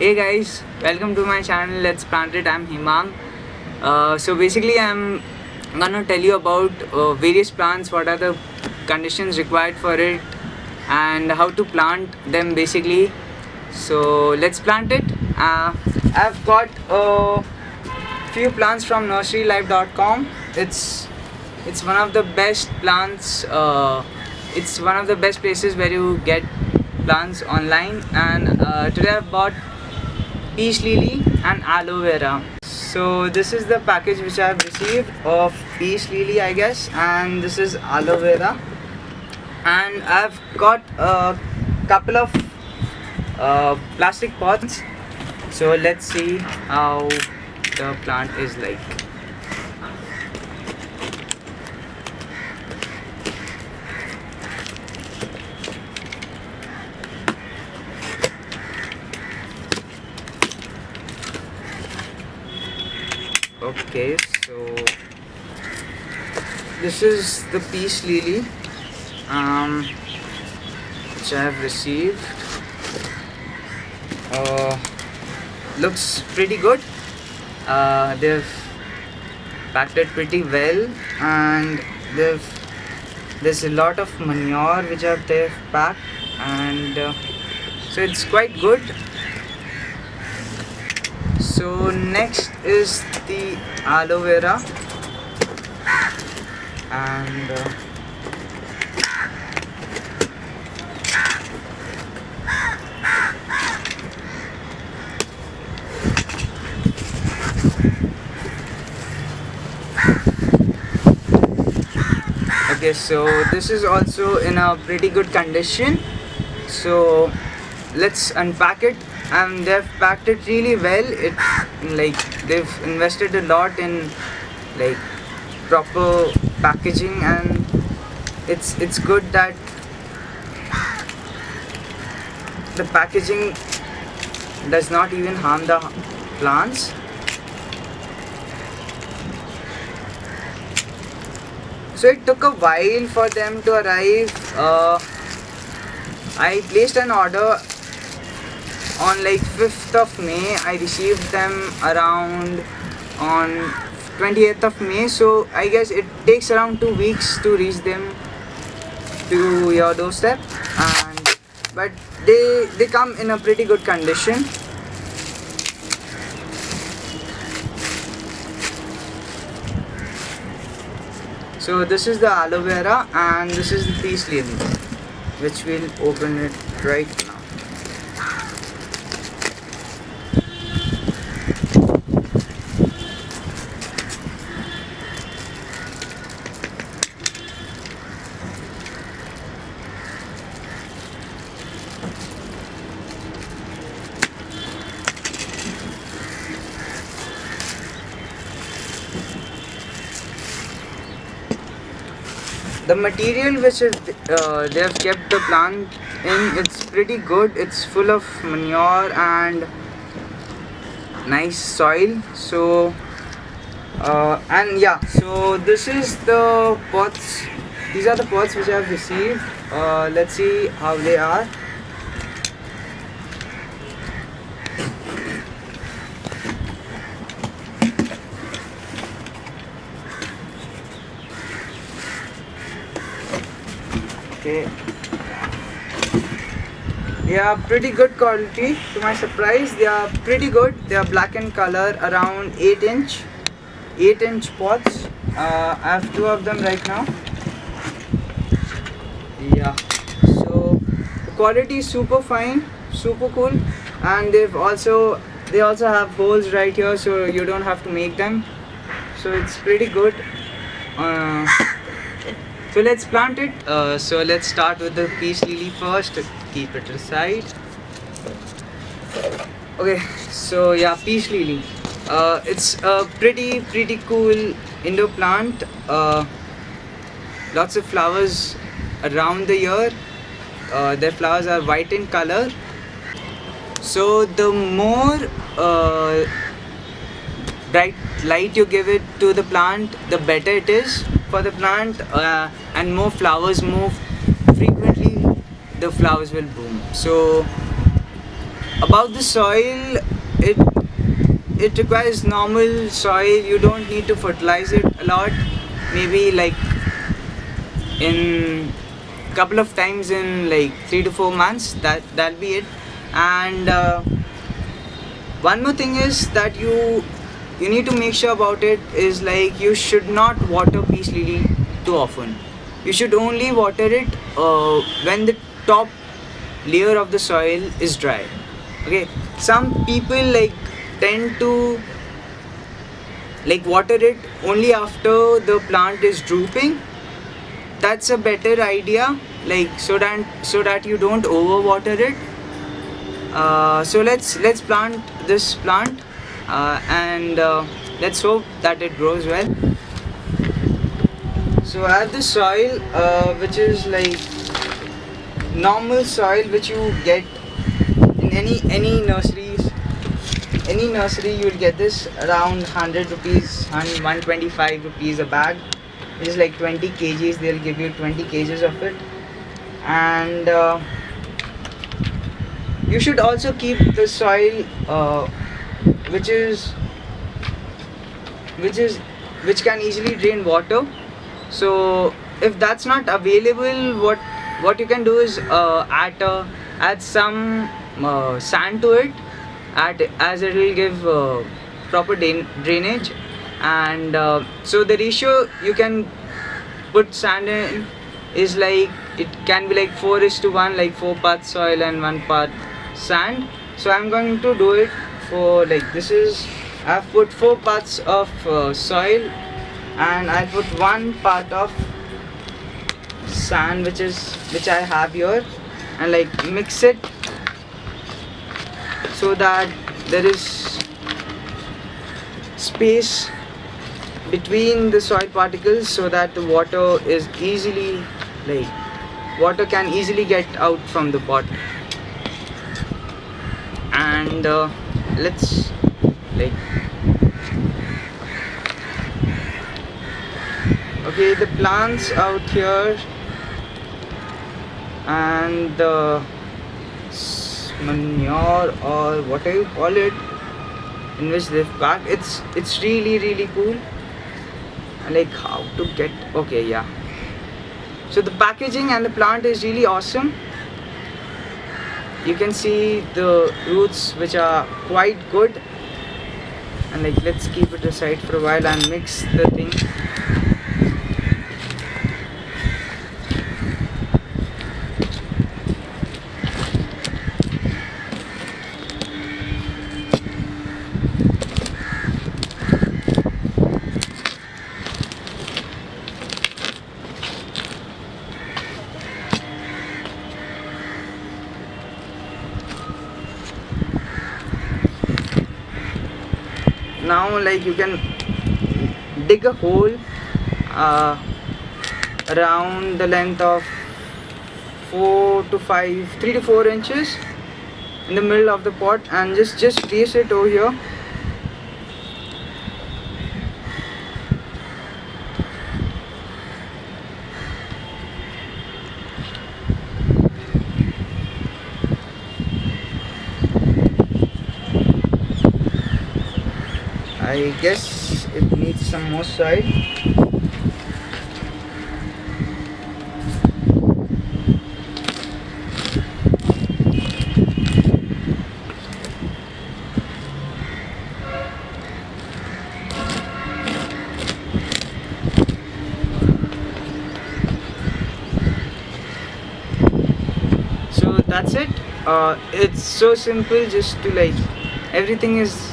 Hey guys, welcome to my channel. Let's Plant It. I'm Himang. So basically, I'm gonna tell you about various plants, what are the conditions required for it, and how to plant them basically. So let's plant it. I've got a few plants from nurserylive.com. It's one of the best plants. It's one of the best places where you get plants online. And today I've bought peace lily and aloe vera. So this is the package which I have received of peace lily, I guess, and this is aloe vera. And I've got a couple of plastic pots. So let's see how the plant is like. Okay, so this is the peace lily which I have received. Looks pretty good. They've packed it pretty well, and there's a lot of manure which they've packed, and so it's quite good. So next is the aloe vera, and okay, so this is also in a pretty good condition. So let's unpack it. And they've packed it really well. They've invested a lot in like proper packaging, and it's good that the packaging does not even harm the plants. So it took a while for them to arrive. I placed an order on like 5th of May. I received them around on 28th of May. So I guess it takes around 2 weeks to reach them to your doorstep. But they come in a pretty good condition. So this is the aloe vera and this is the peace lily, which we'll open it right now. The material which they have kept the plant in, it's pretty good. It's full of manure and nice soil. So and yeah, so this is the pots. These are the pots which I have received. Let's see how they are. Okay, they are pretty good quality. To my surprise, they are pretty good. They are black in color, around 8-inch pots. I have 2 of them right now. Yeah, so the quality is super fine, super cool, and they also have holes right here, so you don't have to make them. So it's pretty good. So let's plant it. So let's start with the peace lily first. Keep it aside. Okay, so yeah, peace lily. It's a pretty cool indoor plant. Lots of flowers around the year. Their flowers are white in color. So the more bright light you give it to the plant, the better it is for the plant, and more flowers, more frequently the flowers will bloom. So About the soil, it requires normal soil. You don't need to fertilize it a lot. Maybe like in couple of times in like 3 to 4 months. That'll be it. And one more thing is that you need to make sure about it is like you should not water peace lily too often. You should only water it when the top layer of the soil is dry. Okay, some people like tend to like water it only after the plant is drooping. That's a better idea, like so that you don't overwater it. So let's plant this plant, and let's hope that it grows well. So I have the soil, which is like normal soil which you get in any nurseries. Any nursery you'll get this around 100 rupees and 125 rupees a bag. It is like 20 kgs. They'll give you 20 kgs of it, and you should also keep the soil which can easily drain water. So if that's not available, what you can do is add some sand to it, as it will give proper drainage. And so the ratio you can put sand in is like, it can be like 4:1, like 4 parts soil and 1 part sand. So I'm going to do it for like, this is, I've put 4 parts of soil, and I put 1 part of sand which I have here, and like mix it so that there is space between the soil particles, so that the water can easily get out from the pot. And let's like, okay, the plants out here, and the manure or whatever you call it, in which they've packed, it's really cool. Like how to get, okay, yeah, so the packaging and the plant is really awesome. You can see the roots, which are quite good. And like, let's keep it aside for a while and mix the thing. Now like, you can dig a hole around the length of 3 to 4 inches in the middle of the pot, and just place it over here. I guess it needs some more soil. So that's it. It's so simple, just to like, everything is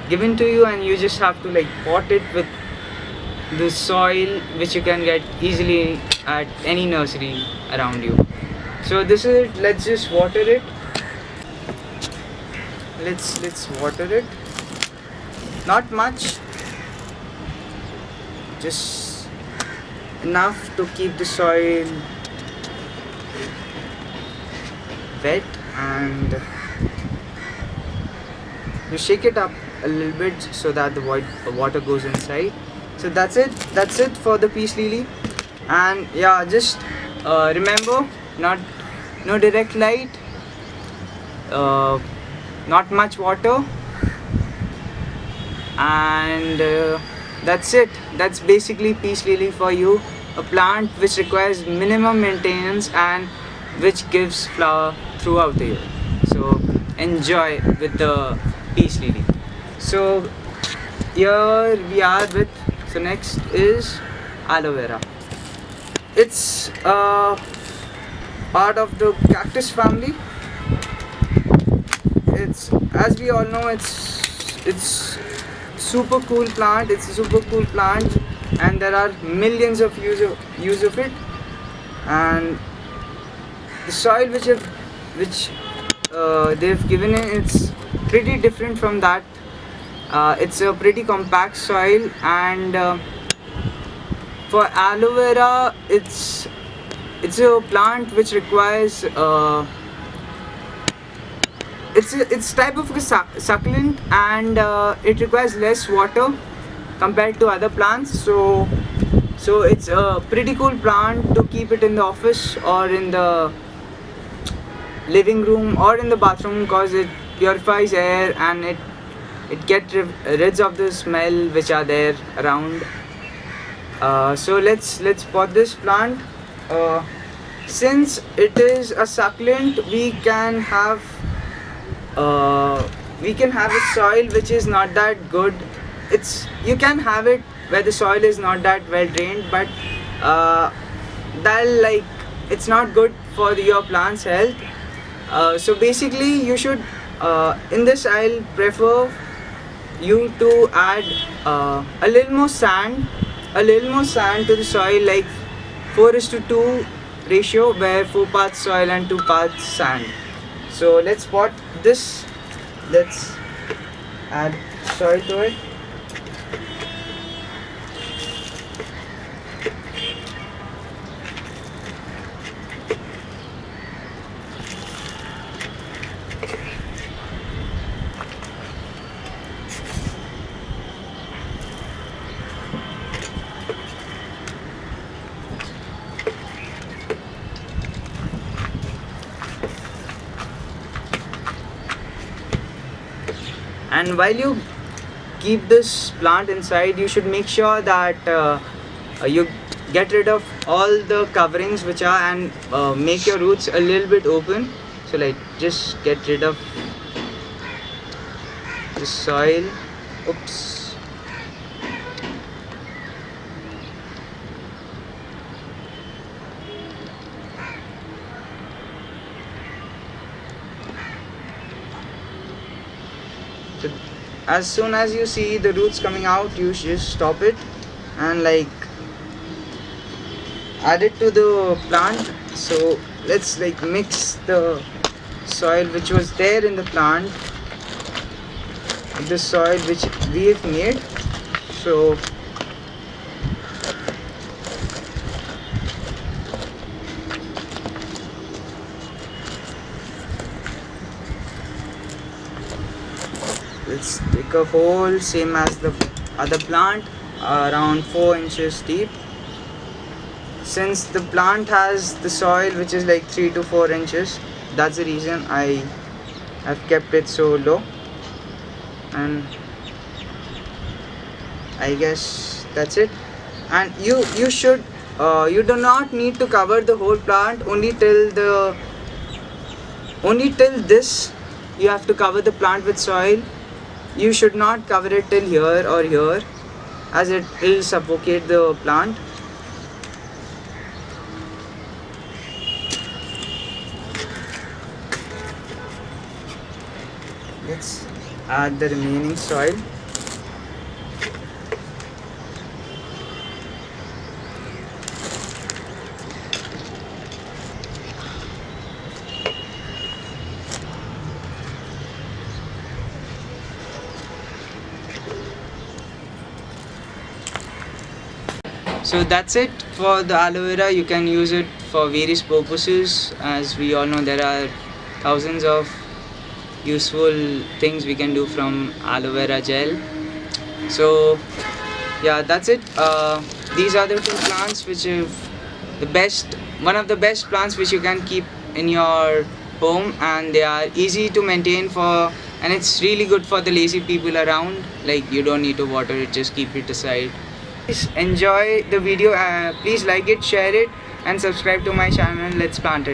given to you, and you just have to like pot it with the soil which you can get easily at any nursery around you. So this is it. Let's just water it. Let's water it. Not much, just enough to keep the soil wet, and you shake it up a little bit so that the water goes inside. So that's it for the peace lily. And yeah, just remember, no direct light, not much water, and that's it. That's basically peace lily for you, a plant which requires minimum maintenance and which gives flower throughout the year. So enjoy with the peace lily. So here we are with, so next is aloe vera. It's part of the cactus family. It's, as we all know, it's super cool plant. It's a super cool plant, and there are millions of use of it. And the soil which they've given it, it's pretty different from that. It's a pretty compact soil, and for aloe vera, it's a plant which requires it's type of a succulent, and it requires less water compared to other plants. So it's a pretty cool plant to keep it in the office or in the living room or in the bathroom, because it purifies air and it gets rid of the smell which are there around. So let's pot this plant. Since it is a succulent, we can have a soil which is not that good. You can have it where the soil is not that well drained, but it's not good for your plant's health. So basically, you should in this, I'll prefer you to add a little more sand to the soil, like 4:2 ratio, where 4 parts soil and 2 parts sand. So let's pot this. Let's add soil to it. And while you keep this plant inside, you should make sure that you get rid of all the coverings which are, and make your roots a little bit open. So like, just get rid of the soil. Oops. So as soon as you see the roots coming out, you just stop it and like add it to the plant. So let's like mix the soil which was there in the plant with the soil which we've made. So let's take a hole same as the other plant, around 4 inches deep. Since the plant has the soil which is like 3 to 4 inches, that's the reason I have kept it so low. And I guess that's it. And you should you do not need to cover the whole plant. Only till this you have to cover the plant with soil. You should not cover it till here or here, as it will suffocate the plant. Let's add the remaining soil. So that's it for the aloe vera. You can use it for various purposes. As we all know, there are thousands of useful things we can do from aloe vera gel. So yeah, that's it. These are the two plants which are one of the best plants which you can keep in your home, and they are easy to maintain for and it's really good for the lazy people around. Like, you don't need to water it, just keep it aside. Please enjoy the video. Please like it, share it, and subscribe to my channel. Let's plant it.